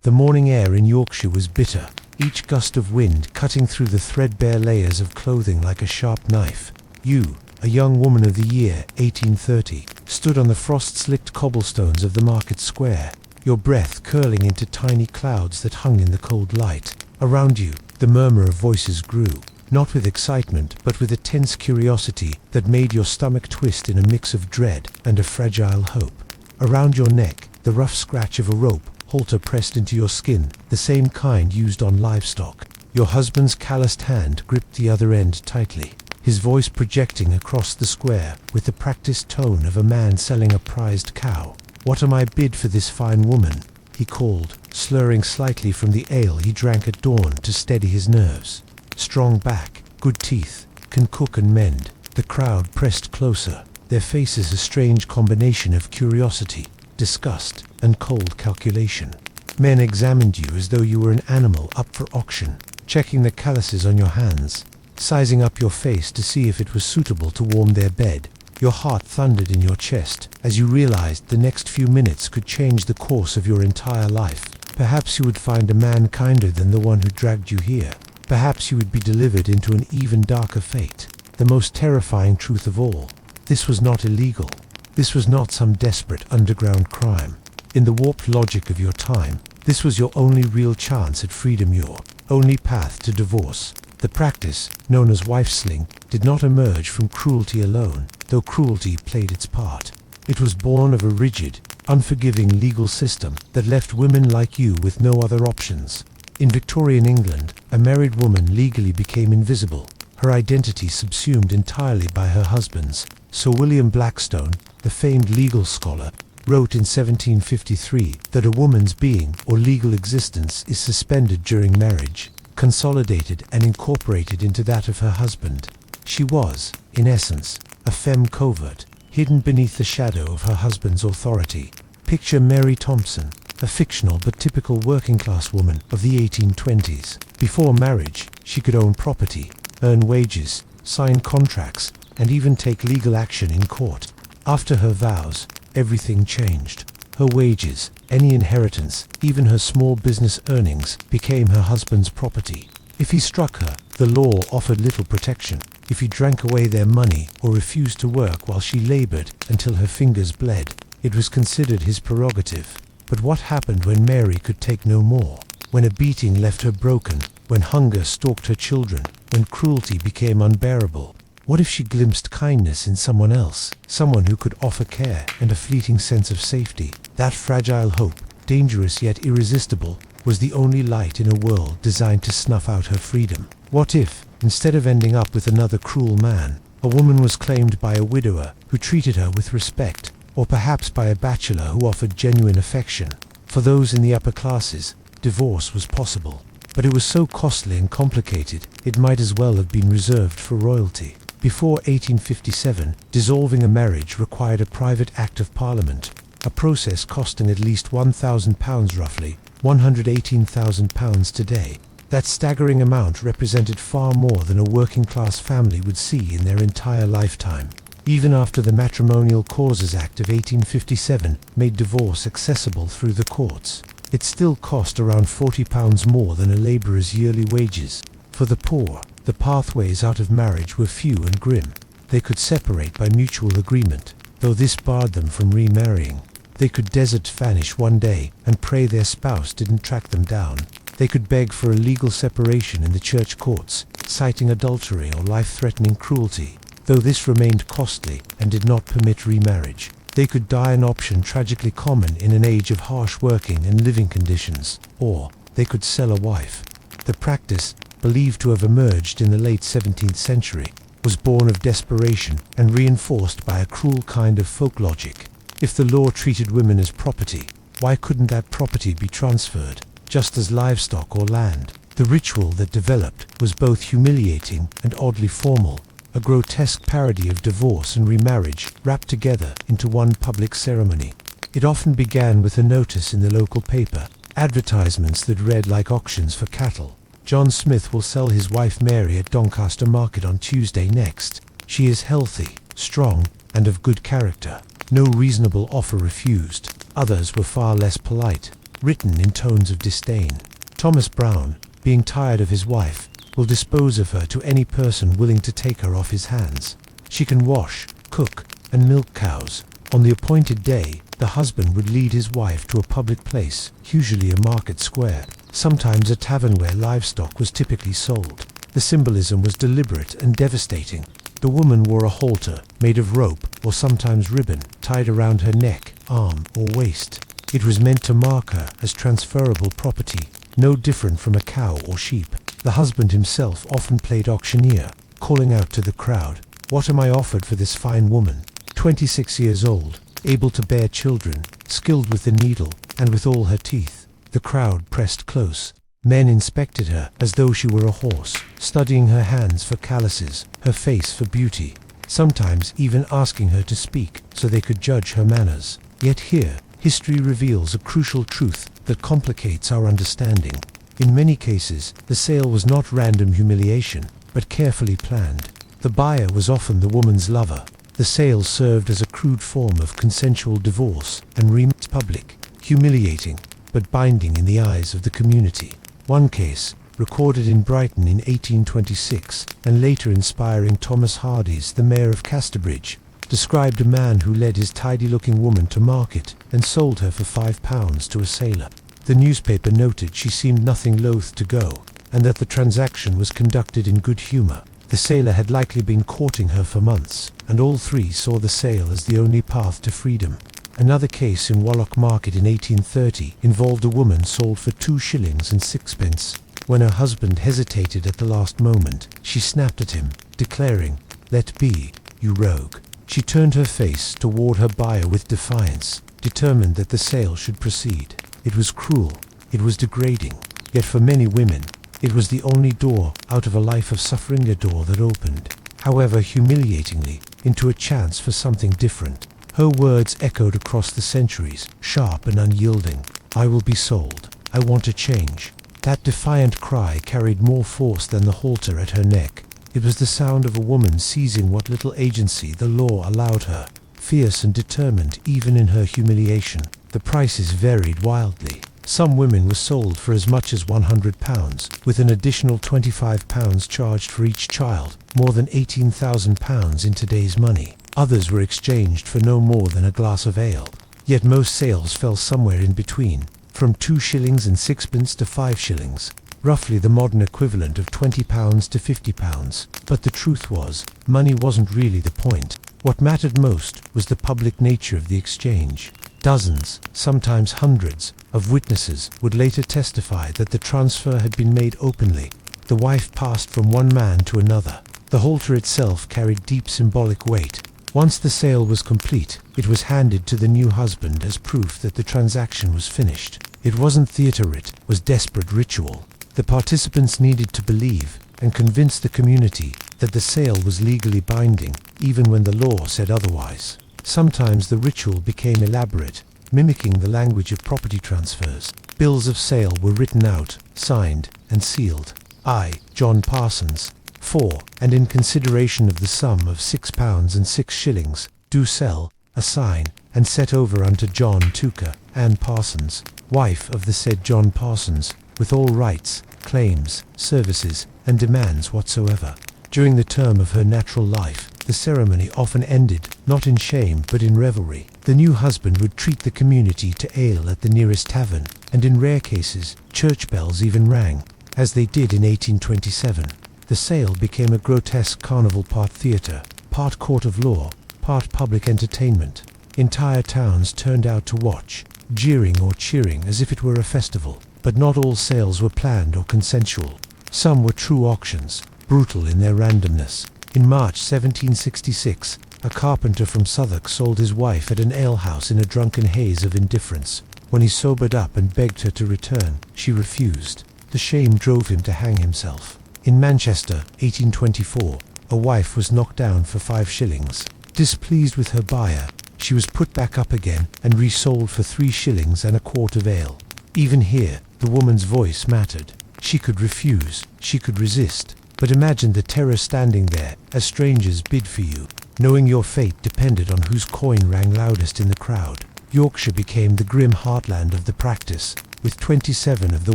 The morning air in Yorkshire was bitter, each gust of wind cutting through the threadbare layers of clothing like a sharp knife. You, a young woman of the year 1830, stood on the frost-slicked cobblestones of the market square, your breath curling into tiny clouds that hung in the cold light. Around you, the murmur of voices grew, not with excitement, but with a tense curiosity that made your stomach twist in a mix of dread and a fragile hope. Around your neck, the rough scratch of a rope halter pressed into your skin, the same kind used on livestock. Your husband's calloused hand gripped the other end tightly, his voice projecting across the square with the practiced tone of a man selling a prized cow. "What am I bid for this fine woman?" he called, slurring slightly from the ale he drank at dawn to steady his nerves. Strong back, good teeth, can cook and mend. The crowd pressed closer, their faces a strange combination of curiosity, disgust, and cold calculation. Men examined you as though you were an animal up for auction, checking the calluses on your hands, sizing up your face to see if it was suitable to warm their bed. Your heart thundered in your chest as you realized the next few minutes could change the course of your entire life. Perhaps you would find a man kinder than the one who dragged you here. Perhaps you would be delivered into an even darker fate. The most terrifying truth of all, this was not illegal. This was not some desperate underground crime. In the warped logic of your time, this was your only real chance at freedom, your only path to divorce. The practice, known as wife-sling, did not emerge from cruelty alone, though cruelty played its part. It was born of a rigid, unforgiving legal system that left women like you with no other options. In Victorian England, a married woman legally became invisible, her identity subsumed entirely by her husband's. Sir William Blackstone, the famed legal scholar, wrote in 1753 that a woman's being or legal existence is suspended during marriage, consolidated and incorporated into that of her husband. She was, in essence, a femme covert, hidden beneath the shadow of her husband's authority. Picture Mary Thompson, a fictional but typical working-class woman of the 1820s. Before marriage, she could own property, earn wages, sign contracts, and even take legal action in court. After her vows, everything changed. Her wages, any inheritance, even her small business earnings, became her husband's property. If he struck her, the law offered little protection. If he drank away their money or refused to work while she labored until her fingers bled, it was considered his prerogative. But what happened when Mary could take no more? When a beating left her broken? When hunger stalked her children? When cruelty became unbearable? What if she glimpsed kindness in someone else, someone who could offer care and a fleeting sense of safety? That fragile hope, dangerous yet irresistible, was the only light in a world designed to snuff out her freedom. What if, instead of ending up with another cruel man, a woman was claimed by a widower who treated her with respect, or perhaps by a bachelor who offered genuine affection? For those in the upper classes, divorce was possible, but it was so costly and complicated it might as well have been reserved for royalty. Before 1857, dissolving a marriage required a private Act of Parliament, a process costing at least £1,000 roughly, £118,000 today. That staggering amount represented far more than a working-class family would see in their entire lifetime. Even after the Matrimonial Causes Act of 1857 made divorce accessible through the courts, it still cost around £40 more than a labourer's yearly wages. For the poor, the pathways out of marriage were few and grim. They could separate by mutual agreement, though this barred them from remarrying. They could desert vanish one day and pray their spouse didn't track them down. They could beg for a legal separation in the church courts, citing adultery or life-threatening cruelty, though this remained costly and did not permit remarriage. They could die, an option tragically common in an age of harsh working and living conditions, or they could sell a wife. The practice, believed to have emerged in the late 17th century, was born of desperation and reinforced by a cruel kind of folk logic. If the law treated women as property, why couldn't that property be transferred, just as livestock or land? The ritual that developed was both humiliating and oddly formal, a grotesque parody of divorce and remarriage wrapped together into one public ceremony. It often began with a notice in the local paper, advertisements that read like auctions for cattle. John Smith will sell his wife Mary at Doncaster Market on Tuesday next. She is healthy, strong, and of good character. No reasonable offer refused. Others were far less polite. written in tones of disdain. Thomas Brown, being tired of his wife, will dispose of her to any person willing to take her off his hands. She can wash, cook, and milk cows. On the appointed day, the husband would lead his wife to a public place, usually a market square, sometimes a tavern where livestock was typically sold. The symbolism was deliberate and devastating. The woman wore a halter, made of rope or sometimes ribbon, tied around her neck, arm, or waist. It was meant to mark her as transferable property, no different from a cow or sheep. The husband himself often played auctioneer, calling out to the crowd, "What am I offered for this fine woman? 26 years old, able to bear children, skilled with the needle, and with all her teeth." The crowd pressed close. Men inspected her as though she were a horse, studying her hands for calluses, her face for beauty, sometimes even asking her to speak so they could judge her manners. Yet here, history reveals a crucial truth that complicates our understanding. In many cases, the sale was not random humiliation, but carefully planned. The buyer was often the woman's lover. The sale served as a crude form of consensual divorce and remained public, humiliating, but binding in the eyes of the community. One case, recorded in Brighton in 1826, and later inspiring Thomas Hardy's The Mayor of Casterbridge, described a man who led his tidy-looking woman to market and sold her for £5 to a sailor. The newspaper noted she seemed nothing loath to go, and that the transaction was conducted in good humour. The sailor had likely been courting her for months, and all three saw the sale as the only path to freedom. Another case in Wallock Market in 1830 involved a woman sold for 2 shillings and 6pence. When her husband hesitated at the last moment, she snapped at him, declaring, "Let be, you rogue." She turned her face toward her buyer with defiance, determined that the sale should proceed. It was cruel, it was degrading, yet for many women, it was the only door out of a life of suffering, a door that opened, however humiliatingly, into a chance for something different. Her words echoed across the centuries, sharp and unyielding. "I will be sold. I want a change." That defiant cry carried more force than the halter at her neck. It was the sound of a woman seizing what little agency the law allowed her, fierce and determined even in her humiliation. The prices varied wildly. Some women were sold for as much as £100, with an additional £25 charged for each child, more than £18,000 in today's money. Others were exchanged for no more than a glass of ale. Yet most sales fell somewhere in between, from 2 shillings and 6pence to 5 shillings, roughly the modern equivalent of £20 to £50. But the truth was, money wasn't really the point. What mattered most was the public nature of the exchange. Dozens, sometimes hundreds, of witnesses would later testify that the transfer had been made openly. The wife passed from one man to another. The halter itself carried deep symbolic weight. Once the sale was complete, it was handed to the new husband as proof that the transaction was finished. It wasn't theatre, it was desperate ritual. The participants needed to believe and convince the community that the sale was legally binding, even when the law said otherwise. Sometimes the ritual became elaborate, mimicking the language of property transfers. Bills of sale were written out, signed, and sealed. I, John Parsons, for, and in consideration of the sum of £6 and 6 shillings, do sell, assign, and set over unto John Tucker, Ann Parsons, wife of the said John Parsons, with all rights, claims, services, and demands whatsoever. During the term of her natural life, the ceremony often ended, not in shame but in revelry. The new husband would treat the community to ale at the nearest tavern, and in rare cases, church bells even rang, as they did in 1827. The sale became a grotesque carnival, part theatre, part court of law, part public entertainment. Entire towns turned out to watch, jeering or cheering as if it were a festival. But not all sales were planned or consensual. Some were true auctions, brutal in their randomness. In March 1766, a carpenter from Southwark sold his wife at an alehouse in a drunken haze of indifference. When he sobered up and begged her to return, she refused. The shame drove him to hang himself. In Manchester, 1824, a wife was knocked down for 5 shillings. Displeased with her buyer, she was put back up again and resold for 3 shillings and a quart of ale. Even here, the woman's voice mattered. She could refuse, she could resist, but imagine the terror standing there as strangers bid for you, knowing your fate depended on whose coin rang loudest in the crowd. Yorkshire became the grim heartland of the practice. with 27 of the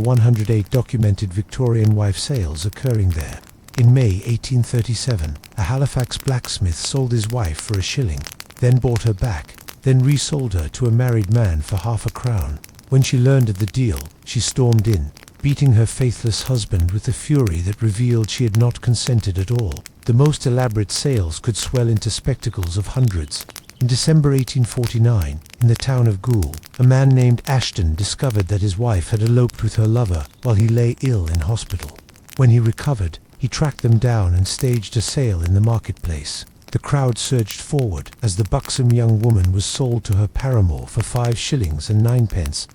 108 documented Victorian wife sales occurring there. In May 1837, a Halifax blacksmith sold his wife for £1, then bought her back, then resold her to a married man for £0.50. When she learned of the deal, she stormed in, beating her faithless husband with a fury that revealed she had not consented at all. The most elaborate sales could swell into spectacles of hundreds. In December 1849, in the town of Goole, a man named Ashton discovered that his wife had eloped with her lover while he lay ill in hospital. When he recovered, he tracked them down and staged a sale in the marketplace. The crowd surged forward as the buxom young woman was sold to her paramour for 5 shillings and 9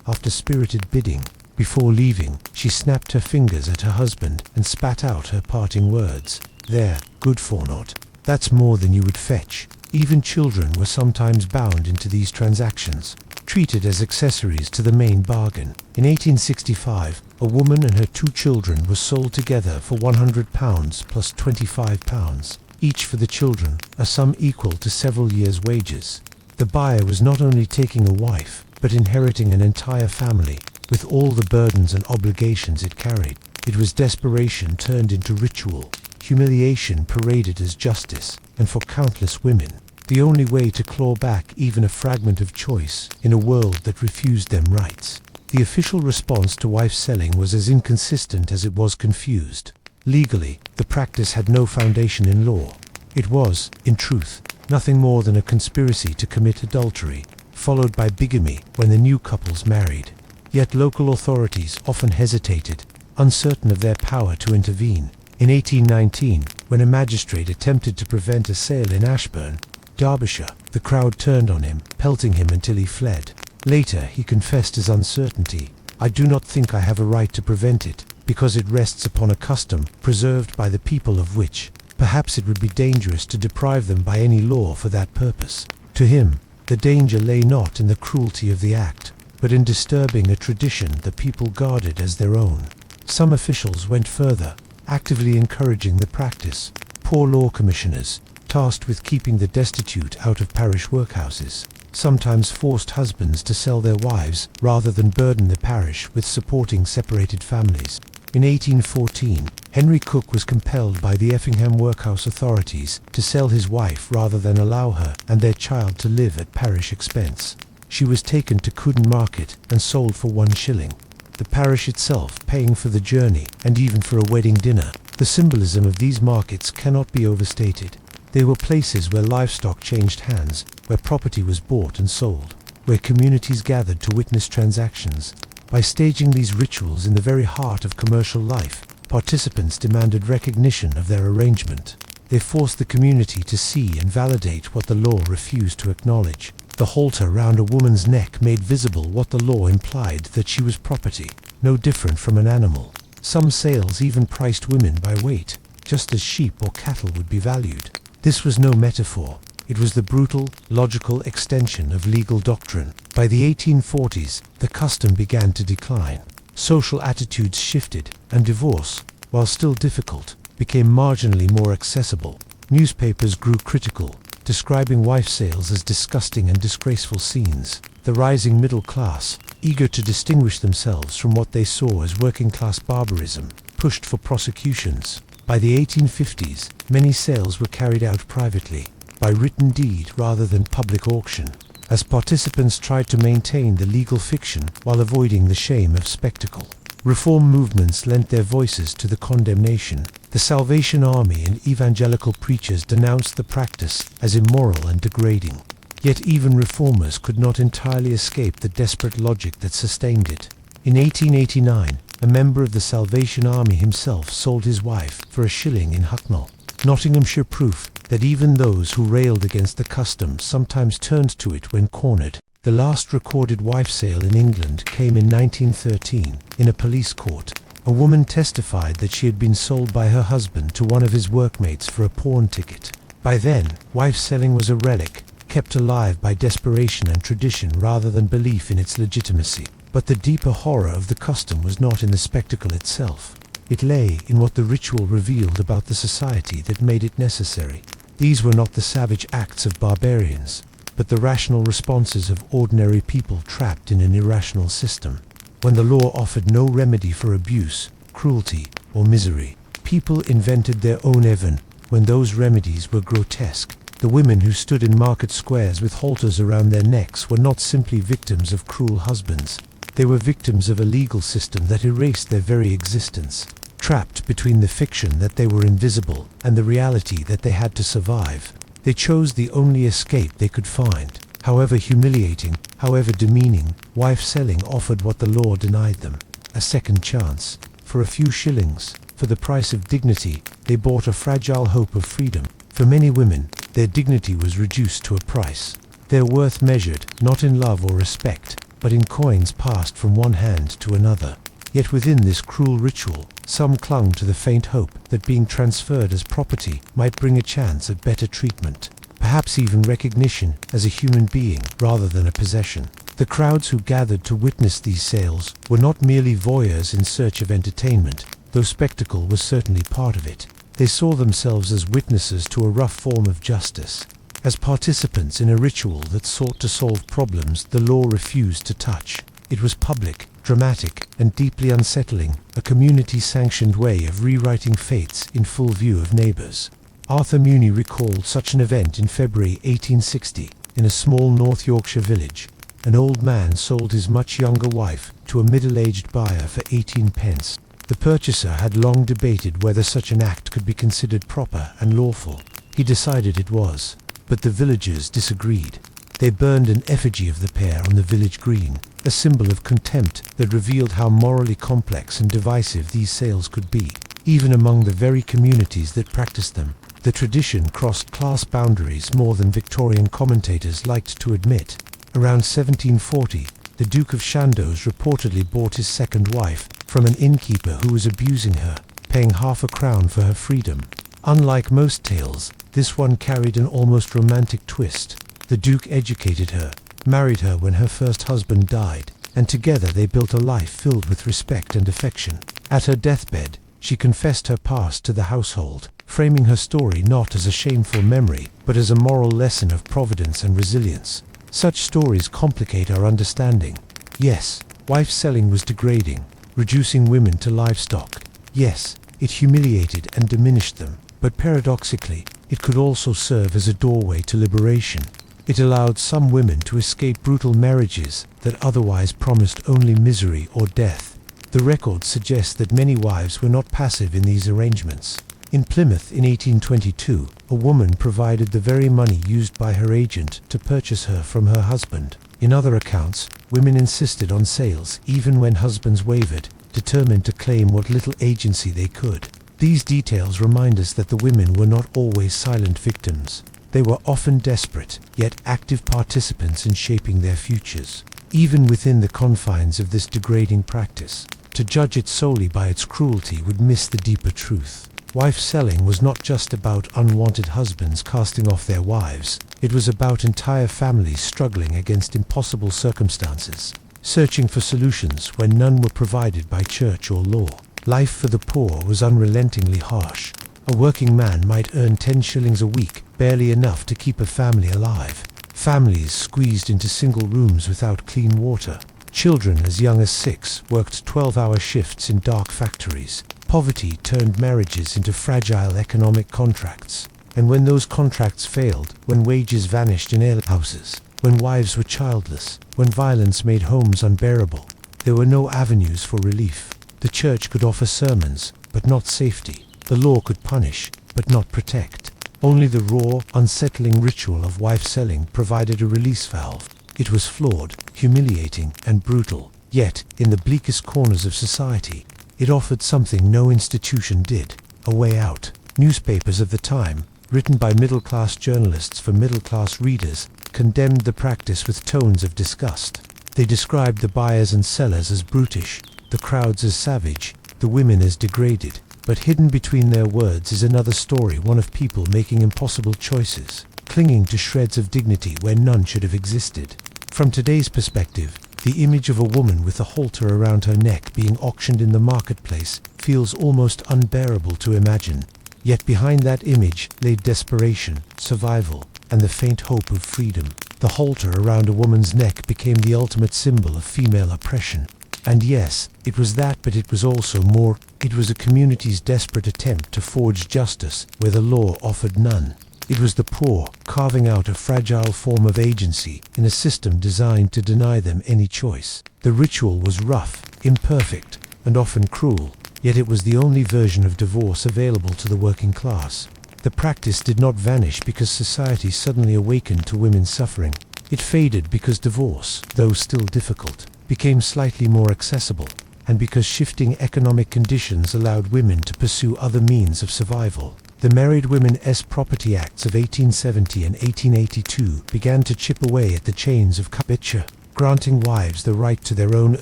after spirited bidding. Before leaving, she snapped her fingers at her husband and spat out her parting words. "There, good for naught. That's more than you would fetch." Even children were sometimes bound into these transactions, treated as accessories to the main bargain. In 1865, a woman and her 2 children were sold together for £100 plus £25, each for the children, a sum equal to several years' wages. The buyer was not only taking a wife, but inheriting an entire family, with all the burdens and obligations it carried. It was desperation turned into ritual, humiliation paraded as justice, and for countless women, the only way to claw back even a fragment of choice in a world that refused them rights. The official response to wife selling was as inconsistent as it was confused. Legally, the practice had no foundation in law. It was, in truth, nothing more than a conspiracy to commit adultery, followed by bigamy when the new couples married. Yet local authorities often hesitated, uncertain of their power to intervene. In 1819, when a magistrate attempted to prevent a sale in Ashburn, Derbyshire, the crowd turned on him, pelting him until he fled. Later, he confessed his uncertainty. "I do not think I have a right to prevent it, because it rests upon a custom preserved by the people of which, perhaps it would be dangerous to deprive them by any law for that purpose." To him, the danger lay not in the cruelty of the act, but in disturbing a tradition the people guarded as their own. Some officials went further, actively encouraging the practice. Poor law commissioners, tasked with keeping the destitute out of parish workhouses, sometimes forced husbands to sell their wives rather than burden the parish with supporting separated families. In 1814, Henry Cook was compelled by the Effingham workhouse authorities to sell his wife rather than allow her and their child to live at parish expense. She was taken to Cooden Market and sold for £1, the parish itself paying for the journey and even for a wedding dinner. The symbolism of these markets cannot be overstated. They were places where livestock changed hands, where property was bought and sold, where communities gathered to witness transactions. By staging these rituals in the very heart of commercial life, participants demanded recognition of their arrangement. They forced the community to see and validate what the law refused to acknowledge. The halter round a woman's neck made visible what the law implied, that she was property, no different from an animal. Some sales even priced women by weight, just as sheep or cattle would be valued. This was no metaphor. It was the brutal, logical extension of legal doctrine. By the 1840s, the custom began to decline. Social attitudes shifted, and divorce, while still difficult, became marginally more accessible. Newspapers grew critical, describing wife sales as disgusting and disgraceful scenes. The rising middle class, eager to distinguish themselves from what they saw as working-class barbarism, pushed for prosecutions. By the 1850s, many sales were carried out privately, by written deed rather than public auction, as participants tried to maintain the legal fiction while avoiding the shame of spectacle. Reform movements lent their voices to the condemnation. The Salvation Army and evangelical preachers denounced the practice as immoral and degrading. Yet even reformers could not entirely escape the desperate logic that sustained it. In 1889, a member of the Salvation Army himself sold his wife for £1 in Hucknall, Nottinghamshire, proof that even those who railed against the custom sometimes turned to it when cornered. The last recorded wife sale in England came in 1913 in a police court. A woman testified that she had been sold by her husband to one of his workmates for a pawn ticket. By then, wife selling was a relic, kept alive by desperation and tradition rather than belief in its legitimacy. But the deeper horror of the custom was not in the spectacle itself. It lay in what the ritual revealed about the society that made it necessary. These were not the savage acts of barbarians, but the rational responses of ordinary people trapped in an irrational system. When the law offered no remedy for abuse, cruelty, or misery, people invented their own even when those remedies were grotesque. The women who stood in market squares with halters around their necks were not simply victims of cruel husbands. They were victims of a legal system that erased their very existence, trapped between the fiction that they were invisible and the reality that they had to survive. They chose the only escape they could find. However humiliating, however demeaning, wife-selling offered what the law denied them: a second chance. For a few shillings, for the price of dignity, they bought a fragile hope of freedom. For many women, their dignity was reduced to a price. Their worth measured not in love or respect, but in coins passed from one hand to another. Yet within this cruel ritual, some clung to the faint hope that being transferred as property might bring a chance at better treatment, perhaps even recognition as a human being rather than a possession. The crowds who gathered to witness these sales were not merely voyeurs in search of entertainment, though spectacle was certainly part of it. They saw themselves as witnesses to a rough form of justice, as participants in a ritual that sought to solve problems the law refused to touch. It was public, dramatic, and deeply unsettling, a community-sanctioned way of rewriting fates in full view of neighbors. Arthur Muni recalled such an event in February 1860, in a small North Yorkshire village. An old man sold his much younger wife to a middle-aged buyer for 18 pence. The purchaser had long debated whether such an act could be considered proper and lawful. He decided it was, but the villagers disagreed. They burned an effigy of the pair on the village green, a symbol of contempt that revealed how morally complex and divisive these sales could be, even among the very communities that practiced them. The tradition crossed class boundaries more than Victorian commentators liked to admit. Around 1740, the Duke of Chandos reportedly bought his second wife from an innkeeper who was abusing her, paying half a crown for her freedom. Unlike most tales, this one carried an almost romantic twist. The Duke educated her, married her when her first husband died, and together they built a life filled with respect and affection. At her deathbed, she confessed her past to the household, framing her story not as a shameful memory, but as a moral lesson of providence and resilience. Such stories complicate our understanding. Yes, wife-selling was degrading, reducing women to livestock. Yes, it humiliated and diminished them. But paradoxically, it could also serve as a doorway to liberation. It allowed some women to escape brutal marriages that otherwise promised only misery or death. The records suggest that many wives were not passive in these arrangements. In Plymouth in 1822, a woman provided the very money used by her agent to purchase her from her husband. In other accounts, women insisted on sales even when husbands wavered, determined to claim what little agency they could. These details remind us that the women were not always silent victims. They were often desperate, yet active participants in shaping their futures. Even within the confines of this degrading practice, to judge it solely by its cruelty would miss the deeper truth. Wife-selling was not just about unwanted husbands casting off their wives. It was about entire families struggling against impossible circumstances, searching for solutions when none were provided by church or law. Life for the poor was unrelentingly harsh. A working man might earn 10 shillings a week, barely enough to keep a family alive. Families squeezed into single rooms without clean water. Children as young as 6 worked 12-hour shifts in dark factories. Poverty turned marriages into fragile economic contracts. And when those contracts failed, when wages vanished in alehouses, when wives were childless, when violence made homes unbearable, there were no avenues for relief. The church could offer sermons, but not safety. The law could punish, but not protect. Only the raw, unsettling ritual of wife-selling provided a release valve. It was flawed, humiliating, and brutal. Yet, in the bleakest corners of society, it offered something no institution did: a way out. Newspapers of the time, written by middle-class journalists for middle-class readers, condemned the practice with tones of disgust. They described the buyers and sellers as brutish, the crowds as savage, the women as degraded. But hidden between their words is another story, one of people making impossible choices, clinging to shreds of dignity where none should have existed. From today's perspective, the image of a woman with a halter around her neck being auctioned in the marketplace feels almost unbearable to imagine. Yet behind that image lay desperation, survival, and the faint hope of freedom. The halter around a woman's neck became the ultimate symbol of female oppression. And yes, it was that, but it was also more. It was a community's desperate attempt to forge justice where the law offered none. It was the poor carving out a fragile form of agency in a system designed to deny them any choice. The ritual was rough, imperfect, and often cruel, yet it was the only version of divorce available to the working class. The practice did not vanish because society suddenly awakened to women's suffering. It faded because divorce, though still difficult, became slightly more accessible, and because shifting economic conditions allowed women to pursue other means of survival. The Married Women's Property Acts of 1870 and 1882 began to chip away at the chains of covenant, granting wives the right to their own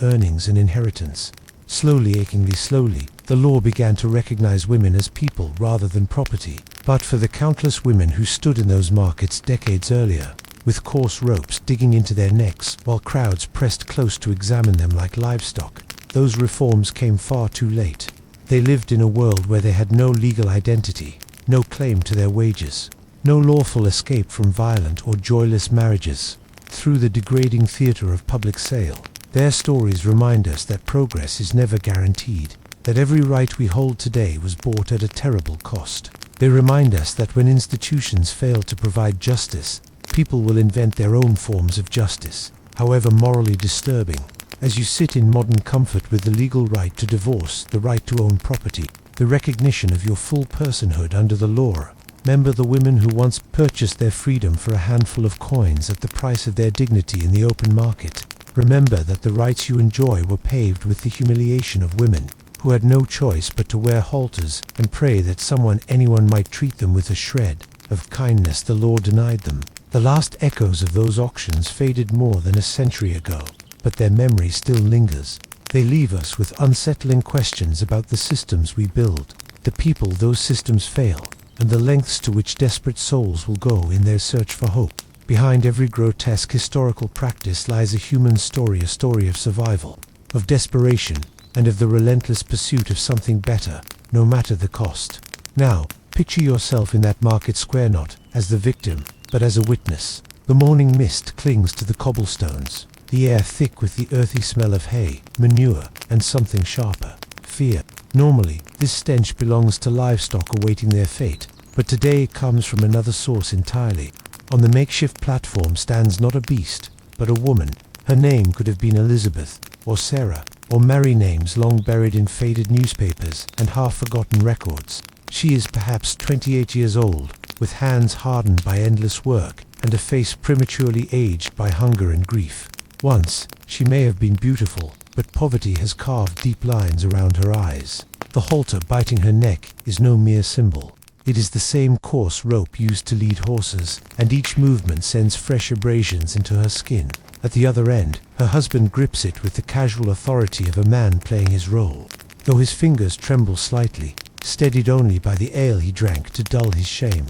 earnings and inheritance. Slowly, achingly slowly, the law began to recognize women as people rather than property. But for the countless women who stood in those markets decades earlier, with coarse ropes digging into their necks while crowds pressed close to examine them like livestock, those reforms came far too late. They lived in a world where they had no legal identity, no claim to their wages, no lawful escape from violent or joyless marriages. Through the degrading theater of public sale, their stories remind us that progress is never guaranteed, that every right we hold today was bought at a terrible cost. They remind us that when institutions fail to provide justice, people will invent their own forms of justice, however morally disturbing. As you sit in modern comfort with the legal right to divorce, the right to own property, the recognition of your full personhood under the law, remember the women who once purchased their freedom for a handful of coins at the price of their dignity in the open market. Remember that the rights you enjoy were paved with the humiliation of women who had no choice but to wear halters and pray that anyone might treat them with a shred of kindness the law denied them. The last echoes of those auctions faded more than a century ago, but their memory still lingers. They leave us with unsettling questions about the systems we build, the people those systems fail, and the lengths to which desperate souls will go in their search for hope. Behind every grotesque historical practice lies a human story, a story of survival, of desperation, and of the relentless pursuit of something better, no matter the cost. Now, picture yourself in that market square, not as the victim, but as a witness. The morning mist clings to the cobblestones, the air thick with the earthy smell of hay, manure, and something sharper, fear. Normally, this stench belongs to livestock awaiting their fate, but today it comes from another source entirely. On the makeshift platform stands not a beast, but a woman. Her name could have been Elizabeth, or Sarah, or Mary, names long buried in faded newspapers and half-forgotten records. She is perhaps 28 years old, with hands hardened by endless work, and a face prematurely aged by hunger and grief. Once, she may have been beautiful, but poverty has carved deep lines around her eyes. The halter biting her neck is no mere symbol. It is the same coarse rope used to lead horses, and each movement sends fresh abrasions into her skin. At the other end, her husband grips it with the casual authority of a man playing his role, though his fingers tremble slightly, steadied only by the ale he drank to dull his shame.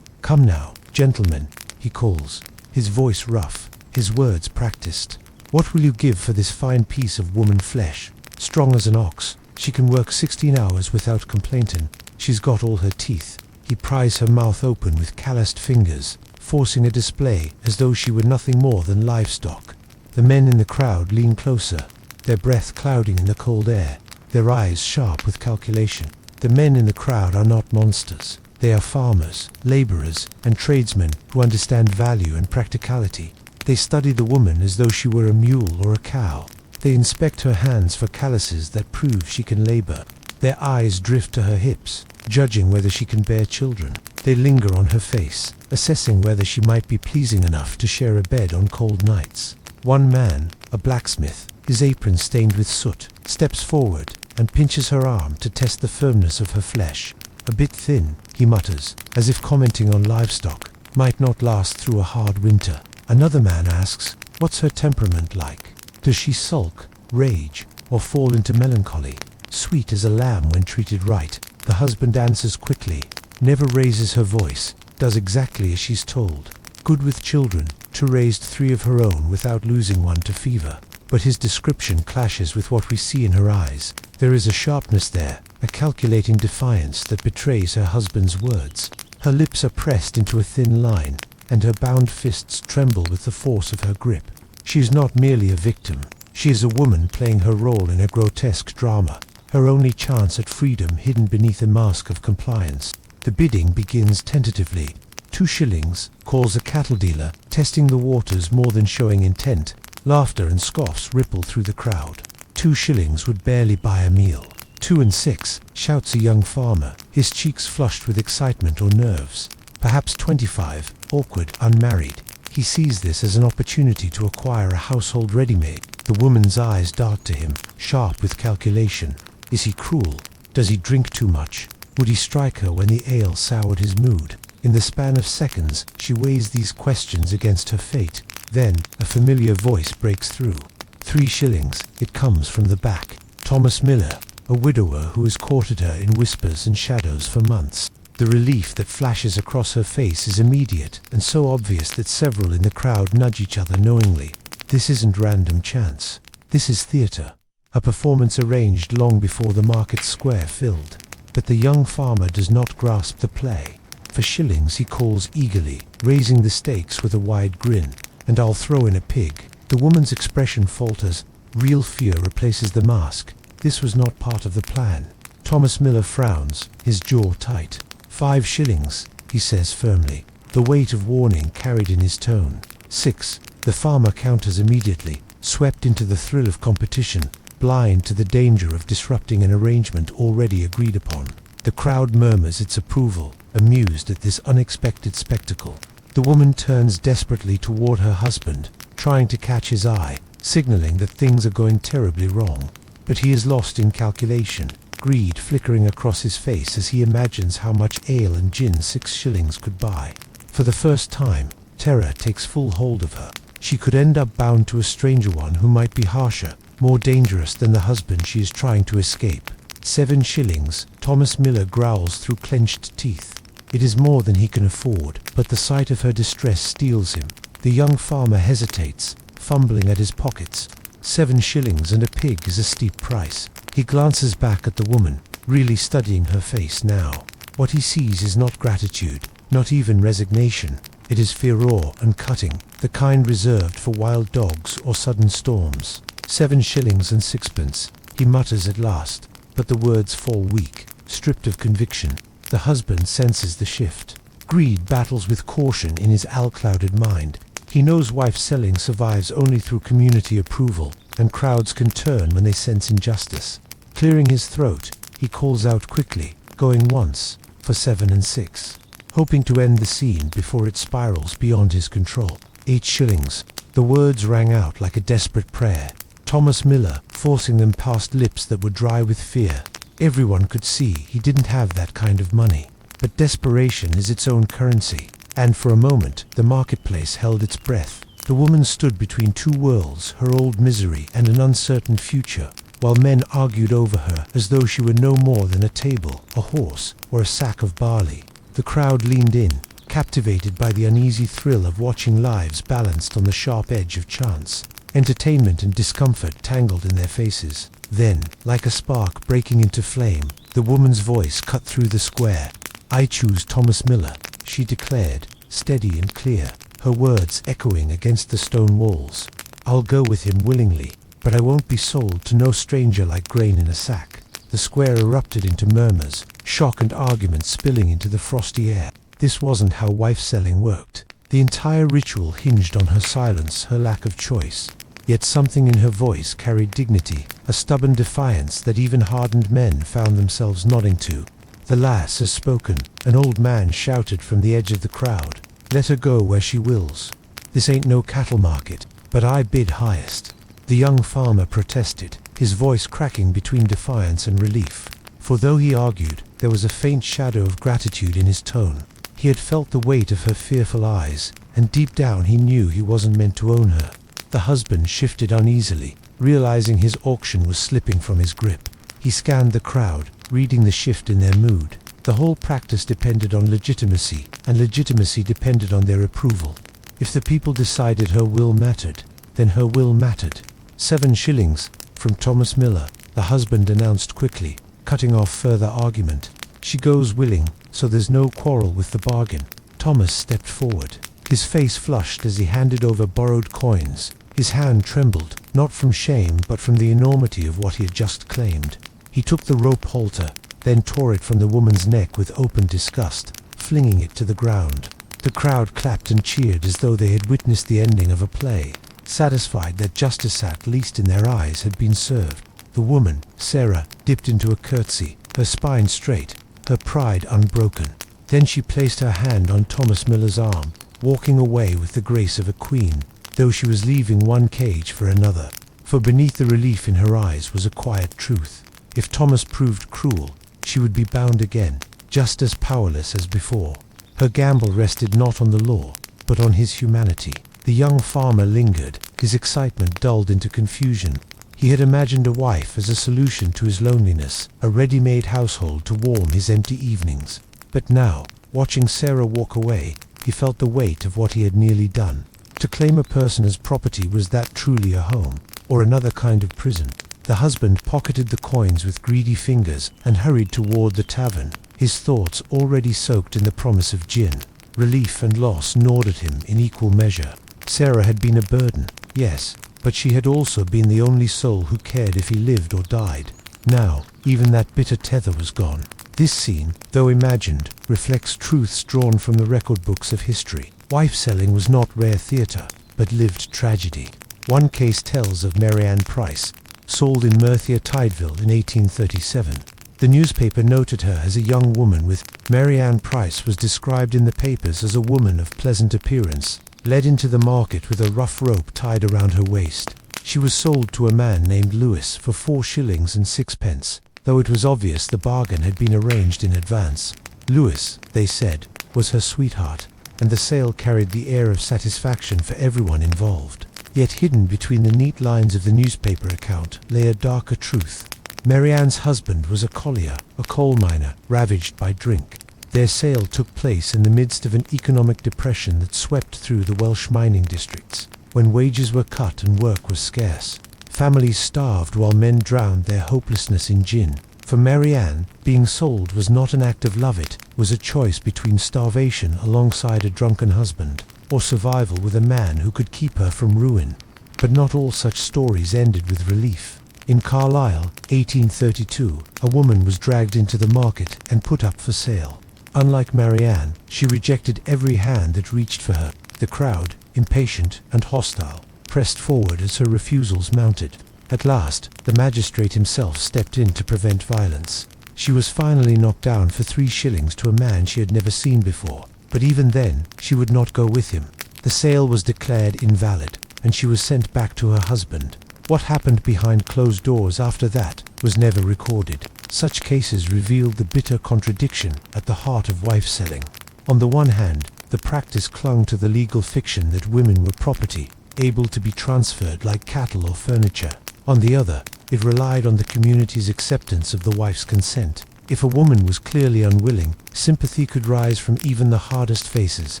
"Come now, gentlemen," he calls, his voice rough, his words practiced. "What will you give for this fine piece of woman flesh? Strong as an ox, she can work 16 hours without complaining. She's got all her teeth." He pries her mouth open with calloused fingers, forcing a display as though she were nothing more than livestock. The men in the crowd lean closer, their breath clouding in the cold air, their eyes sharp with calculation. The men in the crowd are not monsters. They are farmers, laborers, and tradesmen who understand value and practicality. They study the woman as though she were a mule or a cow. They inspect her hands for calluses that prove she can labor. Their eyes drift to her hips, judging whether she can bear children. They linger on her face, assessing whether she might be pleasing enough to share a bed on cold nights. One man, a blacksmith, his apron stained with soot, steps forward and pinches her arm to test the firmness of her flesh. "A bit thin," he mutters, as if commenting on livestock, "might not last through a hard winter." Another man asks, "What's her temperament like? Does she sulk, rage, or fall into melancholy?" Sweet as a lamb when treated right, the husband answers quickly, never raises her voice, does exactly as she's told. Good with children, to raised 3 of her own without losing one to fever. But his description clashes with what we see in her eyes. There is a sharpness there, a calculating defiance that betrays her husband's words. Her lips are pressed into a thin line, and her bound fists tremble with the force of her grip. She is not merely a victim. She is a woman playing her role in a grotesque drama, her only chance at freedom hidden beneath a mask of compliance. The bidding begins tentatively. 2 shillings, calls a cattle dealer, testing the waters more than showing intent. Laughter and scoffs ripple through the crowd. 2 shillings would barely buy a meal. 2 and 6, shouts a young farmer, his cheeks flushed with excitement or nerves. Perhaps 25, awkward, unmarried. He sees this as an opportunity to acquire a household ready-made. The woman's eyes dart to him, sharp with calculation. Is he cruel? Does he drink too much? Would he strike her when the ale soured his mood? In the span of seconds, she weighs these questions against her fate. Then, a familiar voice breaks through. 3 shillings, it comes from the back. Thomas Miller, a widower who has courted her in whispers and shadows for months. The relief that flashes across her face is immediate and so obvious that several in the crowd nudge each other knowingly. This isn't random chance. This is theatre. A performance arranged long before the market square filled. But the young farmer does not grasp the play. For shillings he calls eagerly, raising the stakes with a wide grin. And I'll throw in a pig. The woman's expression falters. Real fear replaces the mask. This was not part of the plan. Thomas Miller frowns, his jaw tight. 5 shillings, he says firmly, the weight of warning carried in his tone. 6, the farmer counters immediately, swept into the thrill of competition, blind to the danger of disrupting an arrangement already agreed upon. The crowd murmurs its approval, amused at this unexpected spectacle. The woman turns desperately toward her husband, trying to catch his eye, signaling that things are going terribly wrong. But he is lost in calculation, greed flickering across his face as he imagines how much ale and gin 6 shillings could buy. For the first time, terror takes full hold of her. She could end up bound to a stranger one who might be harsher, more dangerous than the husband she is trying to escape. 7 shillings, Thomas Miller growls through clenched teeth. It is more than he can afford, but the sight of her distress steels him. The young farmer hesitates, fumbling at his pockets. 7 shillings and a pig is a steep price. He glances back at the woman, really studying her face now. What he sees is not gratitude, not even resignation. It is furor and cutting, the kind reserved for wild dogs or sudden storms. 7 shillings and 6pence, he mutters at last, but the words fall weak, stripped of conviction. The husband senses the shift. Greed battles with caution in his al-clouded mind. He knows wife selling survives only through community approval, and crowds can turn when they sense injustice. Clearing his throat, he calls out quickly, going once, for 7 and 6, hoping to end the scene before it spirals beyond his control. 8 shillings. The words rang out like a desperate prayer. Thomas Miller, forcing them past lips that were dry with fear. Everyone could see he didn't have that kind of money. But desperation is its own currency. And for a moment, the marketplace held its breath. The woman stood between 2 worlds, her old misery and an uncertain future, while men argued over her as though she were no more than a table, a horse, or a sack of barley. The crowd leaned in, captivated by the uneasy thrill of watching lives balanced on the sharp edge of chance. Entertainment and discomfort tangled in their faces. Then, like a spark breaking into flame, the woman's voice cut through the square. "I choose Thomas Miller," she declared, steady and clear, her words echoing against the stone walls. "I'll go with him willingly, but I won't be sold to no stranger like grain in a sack." The square erupted into murmurs, shock and argument spilling into the frosty air. This wasn't how wife-selling worked. The entire ritual hinged on her silence, her lack of choice. Yet something in her voice carried dignity, a stubborn defiance that even hardened men found themselves nodding to. "The lass has spoken," an old man shouted from the edge of the crowd. "Let her go where she wills. This ain't no cattle market, but I bid highest." The young farmer protested, his voice cracking between defiance and relief. For though he argued, there was a faint shadow of gratitude in his tone. He had felt the weight of her fearful eyes, and deep down he knew he wasn't meant to own her. The husband shifted uneasily, realizing his auction was slipping from his grip. He scanned the crowd, reading the shift in their mood. The whole practice depended on legitimacy, and legitimacy depended on their approval. If the people decided her will mattered, then her will mattered. 7 shillings, from Thomas Miller, the husband announced quickly, cutting off further argument. "She goes willing, so there's no quarrel with the bargain." Thomas stepped forward. His face flushed as he handed over borrowed coins. His hand trembled, not from shame but from the enormity of what he had just claimed. He took the rope halter, then tore it from the woman's neck with open disgust, flinging it to the ground. The crowd clapped and cheered as though they had witnessed the ending of a play, satisfied that justice, at least in their eyes, had been served. The woman, Sarah, dipped into a curtsy, her spine straight, her pride unbroken. Then she placed her hand on Thomas Miller's arm, walking away with the grace of a queen, though she was leaving one cage for another. For beneath the relief in her eyes was a quiet truth. If Thomas proved cruel, she would be bound again, just as powerless as before. Her gamble rested not on the law, but on his humanity. The young farmer lingered, his excitement dulled into confusion. He had imagined a wife as a solution to his loneliness, a ready-made household to warm his empty evenings. But now, watching Sarah walk away, he felt the weight of what he had nearly done. To claim a person as property, was that truly a home, or another kind of prison? The husband pocketed the coins with greedy fingers and hurried toward the tavern, his thoughts already soaked in the promise of gin. Relief and loss gnawed at him in equal measure. Sarah had been a burden, yes, but she had also been the only soul who cared if he lived or died. Now, even that bitter tether was gone. This scene, though imagined, reflects truths drawn from the record books of history. Wife-selling was not rare theatre, but lived tragedy. One case tells of Marianne Price, sold in Merthyr Tydvil in 1837. The newspaper noted her as a young woman with Marianne Price was described in the papers as a woman of pleasant appearance, led into the market with a rough rope tied around her waist. She was sold to a man named Lewis for 4 shillings and 6 pence, though it was obvious the bargain had been arranged in advance. Lewis, they said, was her sweetheart, and the sale carried the air of satisfaction for everyone involved. Yet hidden between the neat lines of the newspaper account lay a darker truth. Marianne's husband was a collier, a coal miner, ravaged by drink. Their sale took place in the midst of an economic depression that swept through the Welsh mining districts, when wages were cut and work was scarce. Families starved while men drowned their hopelessness in gin. For Marianne, being sold was not an act of love, it was a choice between starvation alongside a drunken husband, or survival with a man who could keep her from ruin. But not all such stories ended with relief. In Carlisle, 1832, a woman was dragged into the market and put up for sale. Unlike Marianne, she rejected every hand that reached for her. The crowd, impatient and hostile, pressed forward as her refusals mounted. At last, the magistrate himself stepped in to prevent violence. She was finally knocked down for 3 shillings to a man she had never seen before. But even then, she would not go with him. The sale was declared invalid, and she was sent back to her husband. What happened behind closed doors after that was never recorded. Such cases revealed the bitter contradiction at the heart of wife-selling. On the one hand, the practice clung to the legal fiction that women were property, able to be transferred like cattle or furniture. On the other, it relied on the community's acceptance of the wife's consent. If a woman was clearly unwilling, sympathy could rise from even the hardest faces,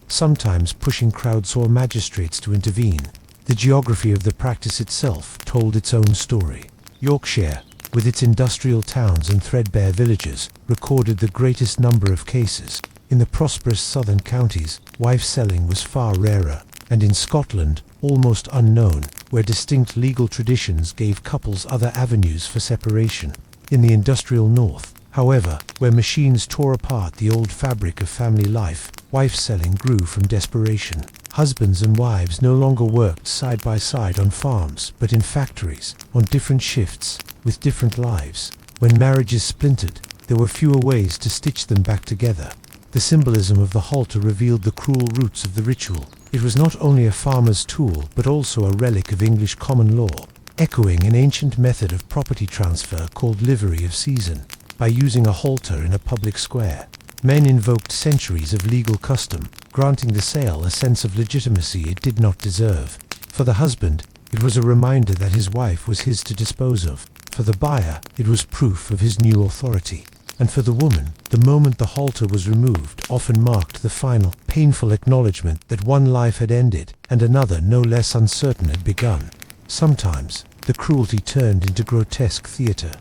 sometimes pushing crowds or magistrates to intervene. The geography of the practice itself told its own story. Yorkshire, with its industrial towns and threadbare villages, recorded the greatest number of cases. In the prosperous southern counties, wife-selling was far rarer, and in Scotland, almost unknown, where distinct legal traditions gave couples other avenues for separation. In the industrial north, however, where machines tore apart the old fabric of family life, wife-selling grew from desperation. Husbands and wives no longer worked side by side on farms, but in factories, on different shifts, with different lives. When marriages splintered, there were fewer ways to stitch them back together. The symbolism of the halter revealed the cruel roots of the ritual. It was not only a farmer's tool, but also a relic of English common law, echoing an ancient method of property transfer called livery of season. By using a halter in a public square, men invoked centuries of legal custom, granting the sale a sense of legitimacy it did not deserve. For the husband, it was a reminder that his wife was his to dispose of. For the buyer, it was proof of his new authority. And for the woman, the moment the halter was removed often marked the final, painful acknowledgement that one life had ended and another no less uncertain had begun. Sometimes, the cruelty turned into grotesque theatre.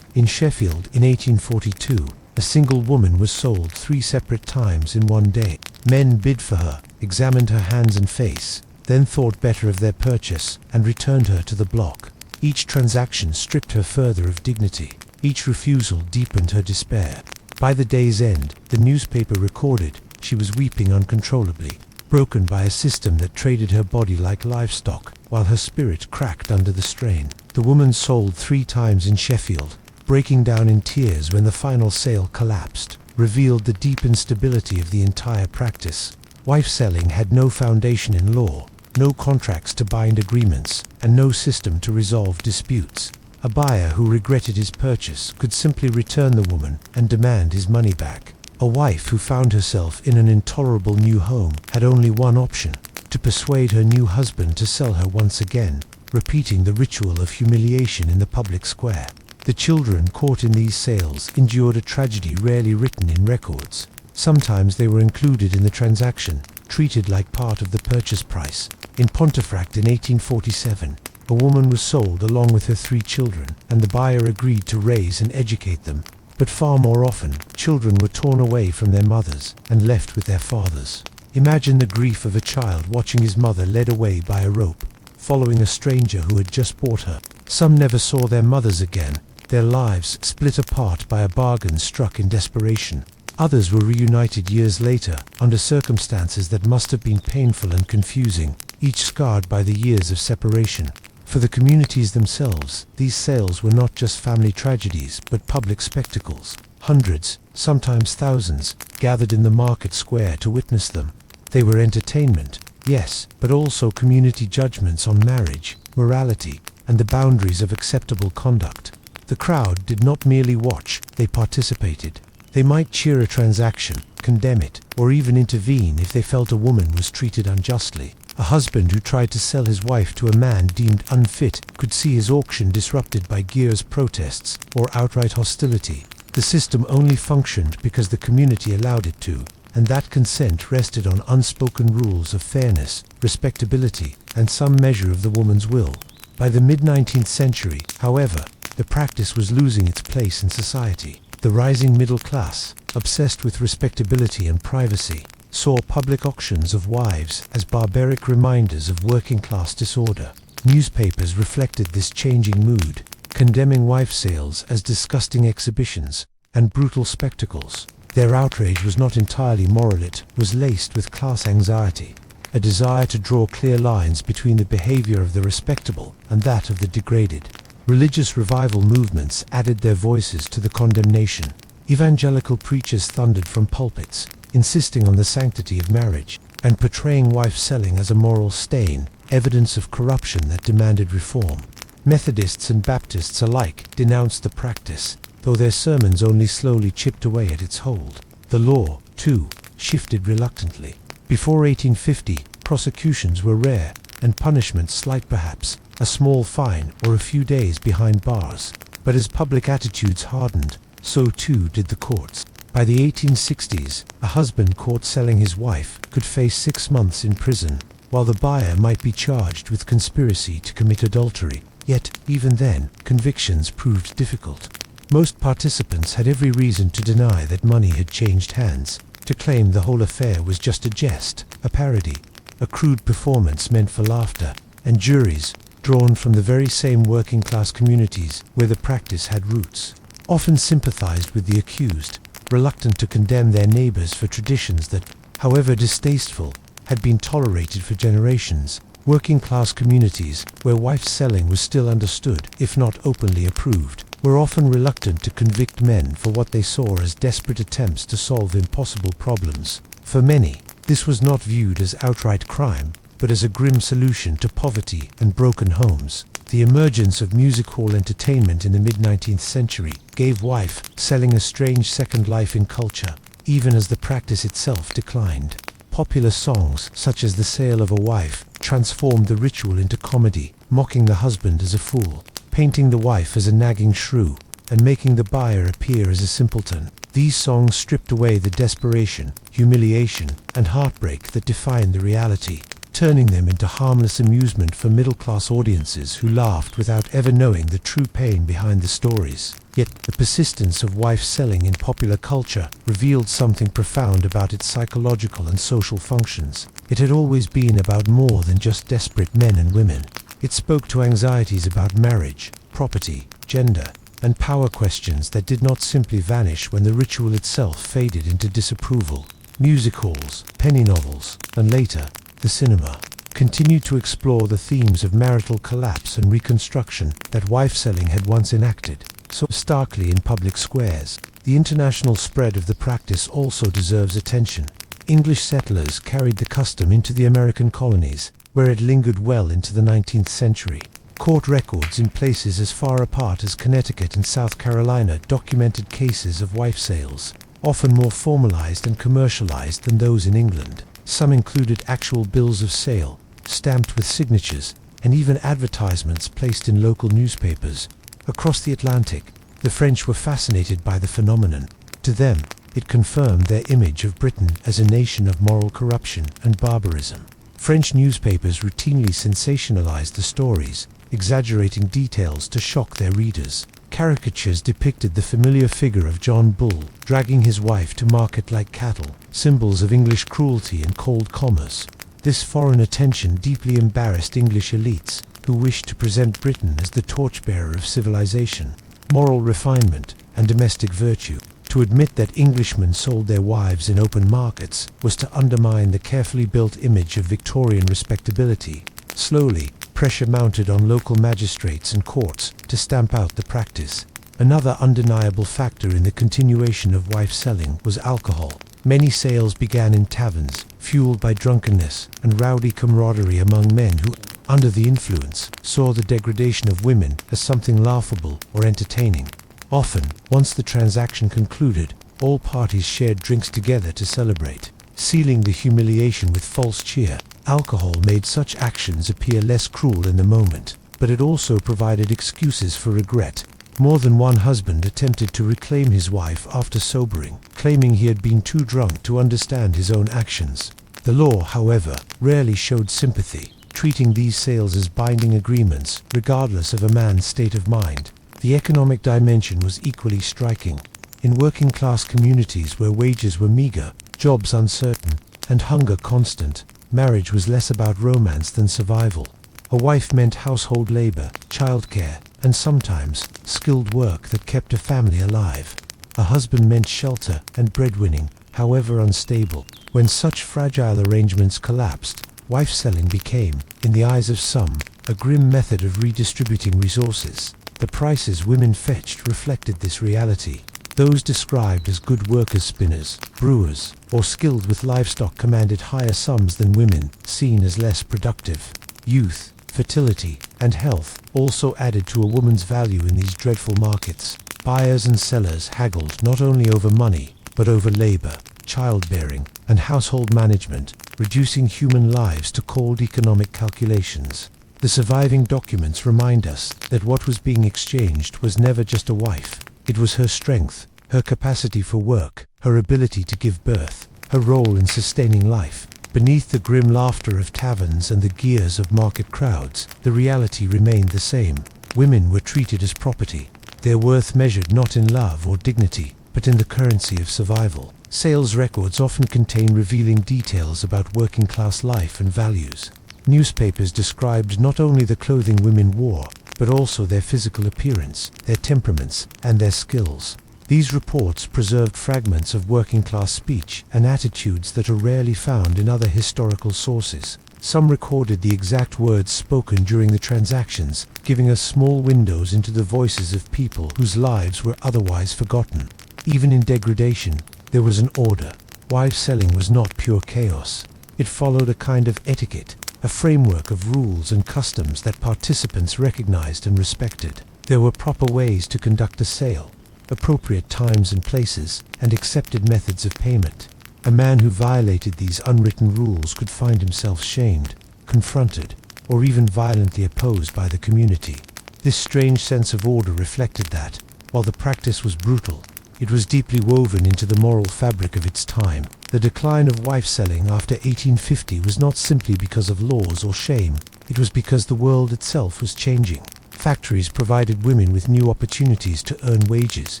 In Sheffield, in 1842, a single woman was sold 3 separate times in one day. Men bid for her, examined her hands and face, then thought better of their purchase and returned her to the block. Each transaction stripped her further of dignity. Each refusal deepened her despair. By the day's end, the newspaper recorded, she was weeping uncontrollably, broken by a system that traded her body like livestock, while her spirit cracked under the strain. The woman sold 3 times in Sheffield, breaking down in tears when the final sale collapsed, revealed the deep instability of the entire practice. Wife selling had no foundation in law, no contracts to bind agreements, and no system to resolve disputes. A buyer who regretted his purchase could simply return the woman and demand his money back. A wife who found herself in an intolerable new home had only one option: to persuade her new husband to sell her once again, repeating the ritual of humiliation in the public square. The children caught in these sales endured a tragedy rarely written in records. Sometimes they were included in the transaction, treated like part of the purchase price. In Pontefract in 1847, a woman was sold along with her 3 children, and the buyer agreed to raise and educate them. But far more often, children were torn away from their mothers and left with their fathers. Imagine the grief of a child watching his mother led away by a rope, following a stranger who had just bought her. Some never saw their mothers again, their lives split apart by a bargain struck in desperation. Others were reunited years later, under circumstances that must have been painful and confusing, each scarred by the years of separation. For the communities themselves, these sales were not just family tragedies, but public spectacles. Hundreds, sometimes thousands, gathered in the market square to witness them. They were entertainment, yes, but also community judgments on marriage, morality, and the boundaries of acceptable conduct. The crowd did not merely watch, they participated. They might cheer a transaction, condemn it, or even intervene if they felt a woman was treated unjustly. A husband who tried to sell his wife to a man deemed unfit could see his auction disrupted by Gear's protests or outright hostility. The system only functioned because the community allowed it to, and that consent rested on unspoken rules of fairness, respectability, and some measure of the woman's will. By the mid-19th century, however, the practice was losing its place in society. The rising middle class, obsessed with respectability and privacy, saw public auctions of wives as barbaric reminders of working-class disorder. Newspapers reflected this changing mood, condemning wife sales as disgusting exhibitions and brutal spectacles. Their outrage was not entirely moral, it was laced with class anxiety, a desire to draw clear lines between the behavior of the respectable and that of the degraded. Religious revival movements added their voices to the condemnation. Evangelical preachers thundered from pulpits, insisting on the sanctity of marriage, and portraying wife selling as a moral stain, evidence of corruption that demanded reform. Methodists and Baptists alike denounced the practice, though their sermons only slowly chipped away at its hold. The law, too, shifted reluctantly. Before 1850, prosecutions were rare, and punishment slight perhaps, a small fine or a few days behind bars. But as public attitudes hardened, so too did the courts. By the 1860s, a husband caught selling his wife could face 6 months in prison, while the buyer might be charged with conspiracy to commit adultery. Yet, even then, convictions proved difficult. Most participants had every reason to deny that money had changed hands, to claim the whole affair was just a jest, a parody, a crude performance meant for laughter, and juries, drawn from the very same working-class communities where the practice had roots, often sympathized with the accused, reluctant to condemn their neighbors for traditions that, however distasteful, had been tolerated for generations. Working-class communities, where wife selling was still understood, if not openly approved, were often reluctant to convict men for what they saw as desperate attempts to solve impossible problems. For many, this was not viewed as outright crime, but as a grim solution to poverty and broken homes. The emergence of music hall entertainment in the mid-19th century gave wife selling a strange second life in culture, even as the practice itself declined. Popular songs, such as The Sale of a Wife, transformed the ritual into comedy, mocking the husband as a fool, painting the wife as a nagging shrew, and making the buyer appear as a simpleton. These songs stripped away the desperation, humiliation, and heartbreak that defined the reality, turning them into harmless amusement for middle-class audiences who laughed without ever knowing the true pain behind the stories. Yet, the persistence of wife selling in popular culture revealed something profound about its psychological and social functions. It had always been about more than just desperate men and women. It spoke to anxieties about marriage, property, gender, and power questions that did not simply vanish when the ritual itself faded into disapproval. Music halls, penny novels, and later, the cinema, continued to explore the themes of marital collapse and reconstruction that wife-selling had once enacted so starkly in public squares. The international spread of the practice also deserves attention. English settlers carried the custom into the American colonies, where it lingered well into the 19th century. Court records in places as far apart as Connecticut and South Carolina documented cases of wife sales, often more formalized and commercialized than those in England. Some included actual bills of sale, stamped with signatures, and even advertisements placed in local newspapers. Across the Atlantic, the French were fascinated by the phenomenon. To them, it confirmed their image of Britain as a nation of moral corruption and barbarism. French newspapers routinely sensationalized the stories, exaggerating details to shock their readers. Caricatures depicted the familiar figure of John Bull, dragging his wife to market like cattle, symbols of English cruelty and cold commerce. This foreign attention deeply embarrassed English elites, who wished to present Britain as the torchbearer of civilization, moral refinement, and domestic virtue. To admit that Englishmen sold their wives in open markets was to undermine the carefully built image of Victorian respectability. Slowly, pressure mounted on local magistrates and courts to stamp out the practice. Another undeniable factor in the continuation of wife selling was alcohol. Many sales began in taverns, fueled by drunkenness and rowdy camaraderie among men who, under the influence, saw the degradation of women as something laughable or entertaining. Often, once the transaction concluded, all parties shared drinks together to celebrate. Sealing the humiliation with false cheer, alcohol made such actions appear less cruel in the moment, but it also provided excuses for regret. More than one husband attempted to reclaim his wife after sobering, claiming he had been too drunk to understand his own actions. The law, however, rarely showed sympathy, treating these sales as binding agreements, regardless of a man's state of mind. The economic dimension was equally striking. In working-class communities where wages were meager, jobs uncertain, and hunger constant, marriage was less about romance than survival. A wife meant household labor, childcare, and sometimes skilled work that kept a family alive. A husband meant shelter and breadwinning, however unstable. When such fragile arrangements collapsed, wife-selling became, in the eyes of some, a grim method of redistributing resources. The prices women fetched reflected this reality. Those described as good workers, spinners, brewers, or skilled with livestock commanded higher sums than women, seen as less productive. Youth, fertility, and health also added to a woman's value in these dreadful markets. Buyers and sellers haggled not only over money, but over labor, childbearing, and household management, reducing human lives to cold economic calculations. The surviving documents remind us that what was being exchanged was never just a wife. It was her strength, her capacity for work, her ability to give birth, her role in sustaining life. Beneath the grim laughter of taverns and the gears of market crowds, the reality remained the same. Women were treated as property, their worth measured not in love or dignity, but in the currency of survival. Sales records often contain revealing details about working-class life and values. Newspapers described not only the clothing women wore, but also their physical appearance, their temperaments, and their skills. These reports preserved fragments of working-class speech and attitudes that are rarely found in other historical sources. Some recorded the exact words spoken during the transactions, giving us small windows into the voices of people whose lives were otherwise forgotten. Even in degradation, there was an order. Wife selling was not pure chaos. It followed a kind of etiquette, a framework of rules and customs that participants recognized and respected. There were proper ways to conduct a sale, appropriate times and places, and accepted methods of payment. A man who violated these unwritten rules could find himself shamed, confronted, or even violently opposed by the community. This strange sense of order reflected that, while the practice was brutal, it was deeply woven into the moral fabric of its time. The decline of wife-selling after 1850 was not simply because of laws or shame, it was because the world itself was changing. Factories provided women with new opportunities to earn wages,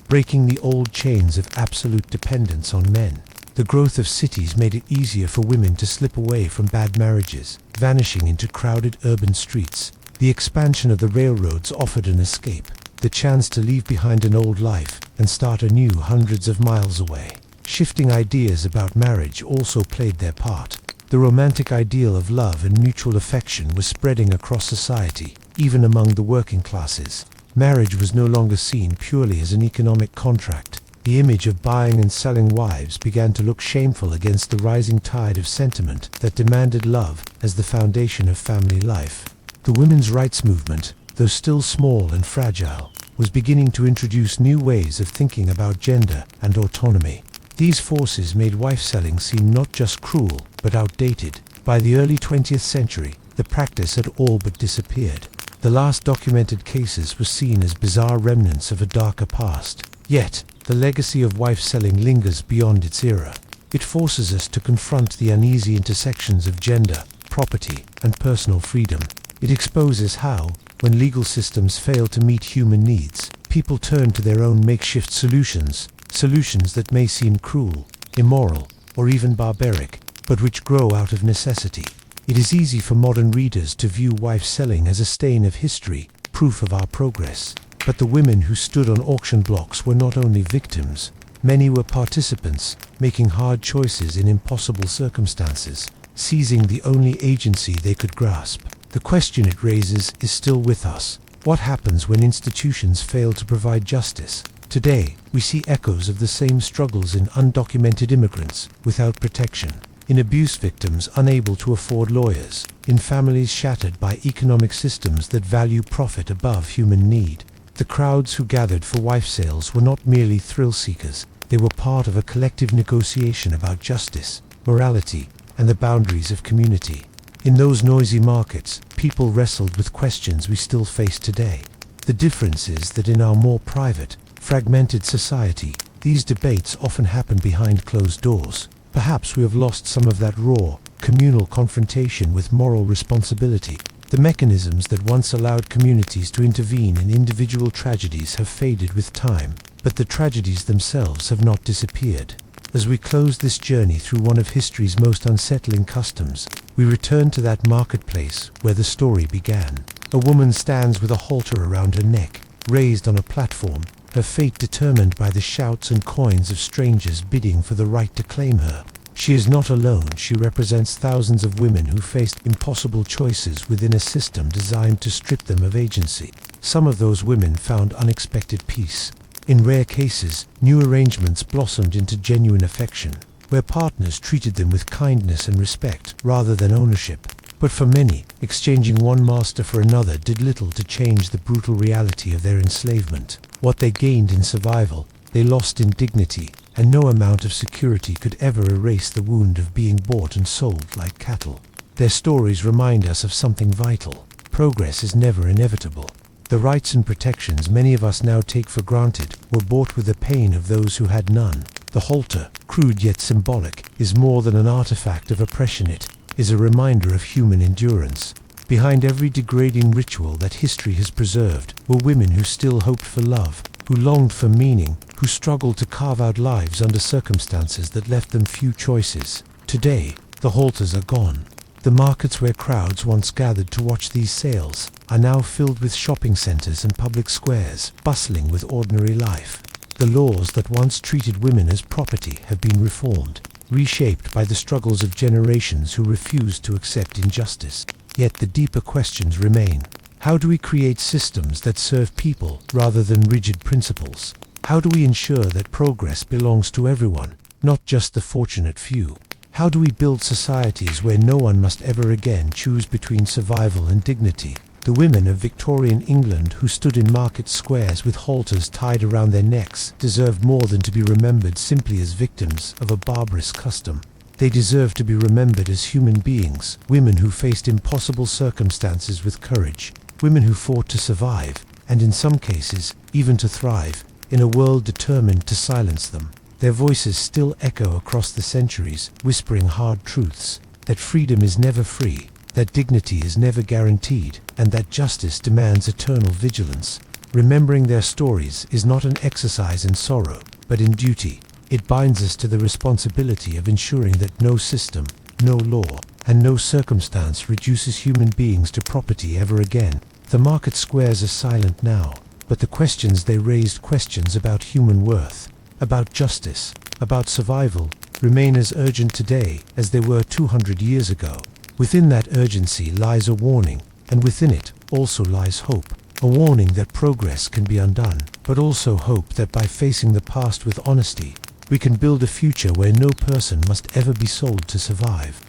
breaking the old chains of absolute dependence on men. The growth of cities made it easier for women to slip away from bad marriages, vanishing into crowded urban streets. The expansion of the railroads offered an escape, the chance to leave behind an old life and start anew hundreds of miles away. Shifting ideas about marriage also played their part. The romantic ideal of love and mutual affection was spreading across society, even among the working classes. Marriage was no longer seen purely as an economic contract. The image of buying and selling wives began to look shameful against the rising tide of sentiment that demanded love as the foundation of family life. The women's rights movement, though still small and fragile, was beginning to introduce new ways of thinking about gender and autonomy. These forces made wife-selling seem not just cruel, but outdated. By the early 20th century, the practice had all but disappeared. The last documented cases were seen as bizarre remnants of a darker past. Yet, the legacy of wife-selling lingers beyond its era. It forces us to confront the uneasy intersections of gender, property, and personal freedom. It exposes how, when legal systems fail to meet human needs, people turn to their own makeshift solutions that may seem cruel, immoral, or even barbaric, but which grow out of necessity. It is easy for modern readers to view wife-selling as a stain of history, proof of our progress. But the women who stood on auction blocks were not only victims. Many were participants, making hard choices in impossible circumstances, seizing the only agency they could grasp. The question it raises is still with us. What happens when institutions fail to provide justice? Today, we see echoes of the same struggles in undocumented immigrants without protection, in abuse victims unable to afford lawyers, in families shattered by economic systems that value profit above human need. The crowds who gathered for wife sales were not merely thrill seekers, they were part of a collective negotiation about justice, morality, and the boundaries of community. In those noisy markets, people wrestled with questions we still face today. The difference is that in our more private, fragmented society, these debates often happen behind closed doors. Perhaps we have lost some of that raw, communal confrontation with moral responsibility. The mechanisms that once allowed communities to intervene in individual tragedies have faded with time, but the tragedies themselves have not disappeared. As we close this journey through one of history's most unsettling customs, we return to that marketplace where the story began. A woman stands with a halter around her neck, raised on a platform, her fate determined by the shouts and coins of strangers bidding for the right to claim her. She is not alone. She represents thousands of women who faced impossible choices within a system designed to strip them of agency. Some of those women found unexpected peace. In rare cases, new arrangements blossomed into genuine affection, where partners treated them with kindness and respect rather than ownership. But for many, exchanging one master for another did little to change the brutal reality of their enslavement. What they gained in survival, they lost in dignity, and no amount of security could ever erase the wound of being bought and sold like cattle. Their stories remind us of something vital. Progress is never inevitable. The rights and protections many of us now take for granted were bought with the pain of those who had none. The halter, crude yet symbolic, is more than an artifact of oppression. It is a reminder of human endurance. Behind every degrading ritual that history has preserved were women who still hoped for love, who longed for meaning, who struggled to carve out lives under circumstances that left them few choices. Today, the halters are gone. The markets where crowds once gathered to watch these sales are now filled with shopping centers and public squares, bustling with ordinary life. The laws that once treated women as property have been reformed, reshaped by the struggles of generations who refused to accept injustice. Yet the deeper questions remain. How do we create systems that serve people rather than rigid principles? How do we ensure that progress belongs to everyone, not just the fortunate few? How do we build societies where no one must ever again choose between survival and dignity? The women of Victorian England who stood in market squares with halters tied around their necks deserved more than to be remembered simply as victims of a barbarous custom. They deserve to be remembered as human beings, women who faced impossible circumstances with courage, women who fought to survive, and in some cases, even to thrive, in a world determined to silence them. Their voices still echo across the centuries, whispering hard truths, that freedom is never free, that dignity is never guaranteed, and that justice demands eternal vigilance. Remembering their stories is not an exercise in sorrow, but in duty. It binds us to the responsibility of ensuring that no system, no law, and no circumstance reduces human beings to property ever again. The market squares are silent now, but the questions they raised, questions about human worth, about justice, about survival, remain as urgent today as they were 200 years ago. Within that urgency lies a warning, and within it also lies hope. A warning that progress can be undone, but also hope that by facing the past with honesty, we can build a future where no person must ever be sold to survive.